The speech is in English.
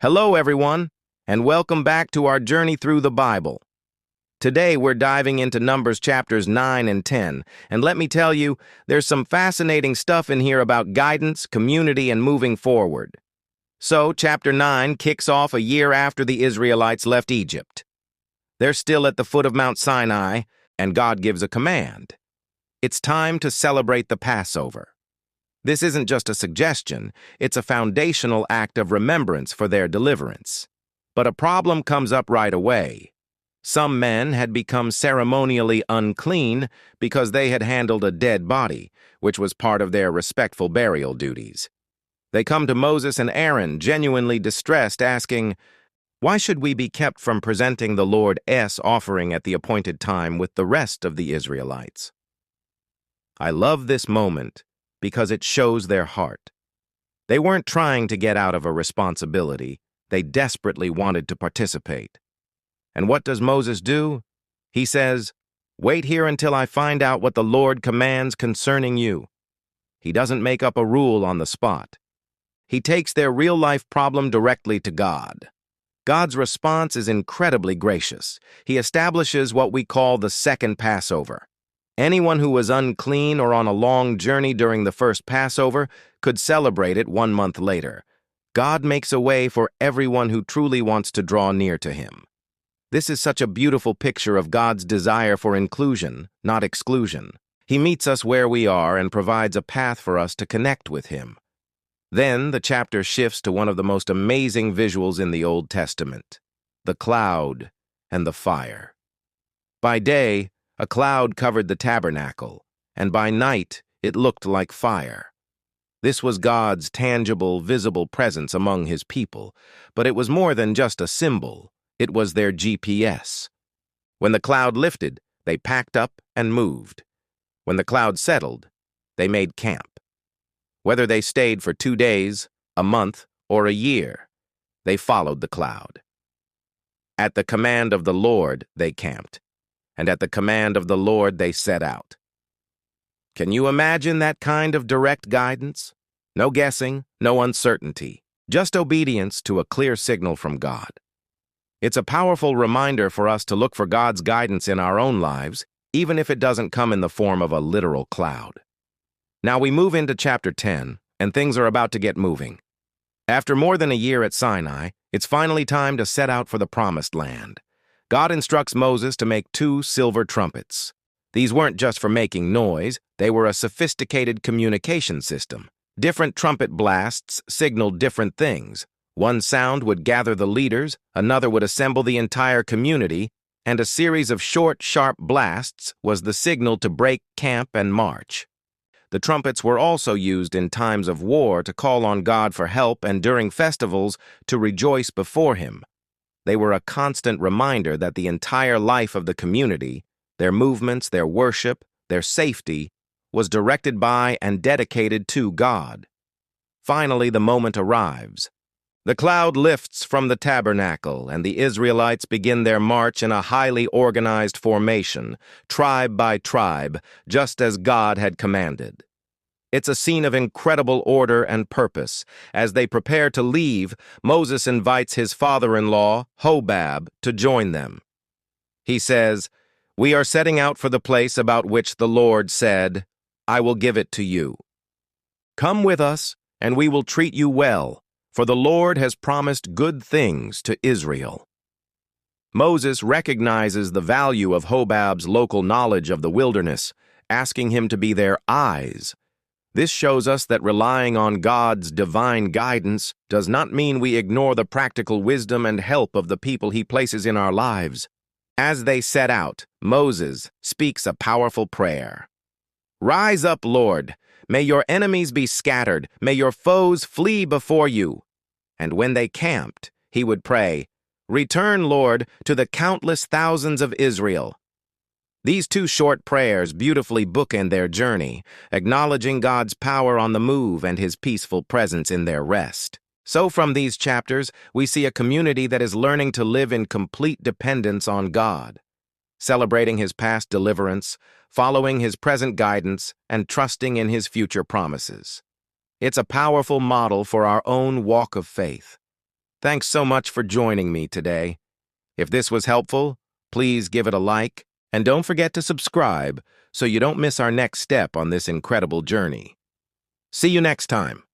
Hello, everyone, and welcome back to our journey through the Bible. Today, we're diving into Numbers chapters 9 and 10, and let me tell you, there's some fascinating stuff in here about guidance, community, and moving forward. So, chapter 9 kicks off a year after the Israelites left Egypt. They're still at the foot of Mount Sinai, and God gives a command. It's time to celebrate the Passover. This isn't just a suggestion, it's a foundational act of remembrance for their deliverance. But a problem comes up right away. Some men had become ceremonially unclean because they had handled a dead body, which was part of their respectful burial duties. They come to Moses and Aaron, genuinely distressed, asking, "Why should we be kept from presenting the Lord's offering at the appointed time with the rest of the Israelites?" I love this moment because it shows their heart. They weren't trying to get out of a responsibility. They desperately wanted to participate. And what does Moses do? He says, "Wait here until I find out what the Lord commands concerning you." He doesn't make up a rule on the spot. He takes their real-life problem directly to God. God's response is incredibly gracious. He establishes what we call the second Passover. Anyone who was unclean or on a long journey during the first Passover could celebrate it 1 month later. God makes a way for everyone who truly wants to draw near to Him. This is such a beautiful picture of God's desire for inclusion, not exclusion. He meets us where we are and provides a path for us to connect with Him. Then the chapter shifts to one of the most amazing visuals in the Old Testament: the cloud and the fire. By day, a cloud covered the tabernacle, and by night it looked like fire. This was God's tangible, visible presence among His people, but it was more than just a symbol. It was their GPS. When the cloud lifted, they packed up and moved. When the cloud settled, they made camp. Whether they stayed for 2 days, a month, or a year, they followed the cloud. At the command of the Lord, they camped, and at the command of the Lord they set out. Can you imagine that kind of direct guidance? No guessing, no uncertainty, just obedience to a clear signal from God. It's a powerful reminder for us to look for God's guidance in our own lives, even if it doesn't come in the form of a literal cloud. Now we move into chapter 10, and things are about to get moving. After more than a year at Sinai, it's finally time to set out for the Promised Land. God instructs Moses to make 2 silver trumpets. These weren't just for making noise, they were a sophisticated communication system. Different trumpet blasts signaled different things. One sound would gather the leaders, another would assemble the entire community, and a series of short, sharp blasts was the signal to break camp and march. The trumpets were also used in times of war to call on God for help and during festivals to rejoice before Him. They were a constant reminder that the entire life of the community, their movements, their worship, their safety, was directed by and dedicated to God. Finally, the moment arrives. The cloud lifts from the tabernacle, and the Israelites begin their march in a highly organized formation, tribe by tribe, just as God had commanded. It's a scene of incredible order and purpose. As they prepare to leave, Moses invites his father-in-law, Hobab, to join them. He says, "We are setting out for the place about which the Lord said, 'I will give it to you.' Come with us, and we will treat you well, for the Lord has promised good things to Israel." Moses recognizes the value of Hobab's local knowledge of the wilderness, asking him to be their eyes. This shows us that relying on God's divine guidance does not mean we ignore the practical wisdom and help of the people He places in our lives. As they set out, Moses speaks a powerful prayer. "Rise up, Lord. May your enemies be scattered. May your foes flee before you." And when they camped, he would pray, "Return, Lord, to the countless thousands of Israel." These 2 short prayers beautifully bookend their journey, acknowledging God's power on the move and His peaceful presence in their rest. So from these chapters, we see a community that is learning to live in complete dependence on God, celebrating His past deliverance, following His present guidance, and trusting in His future promises. It's a powerful model for our own walk of faith. Thanks so much for joining me today. If this was helpful, please give it a like, and don't forget to subscribe so you don't miss our next step on this incredible journey. See you next time.